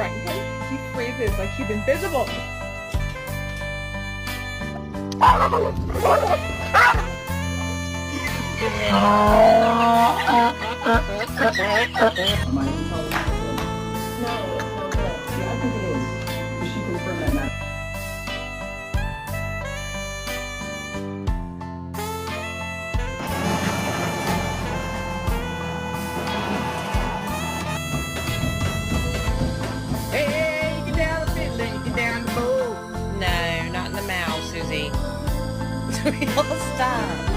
threaten him, he freezes like he's invisible. Hey, get down the fiddle and get down the bowl. No, not in the mouth, Susie. We all stop.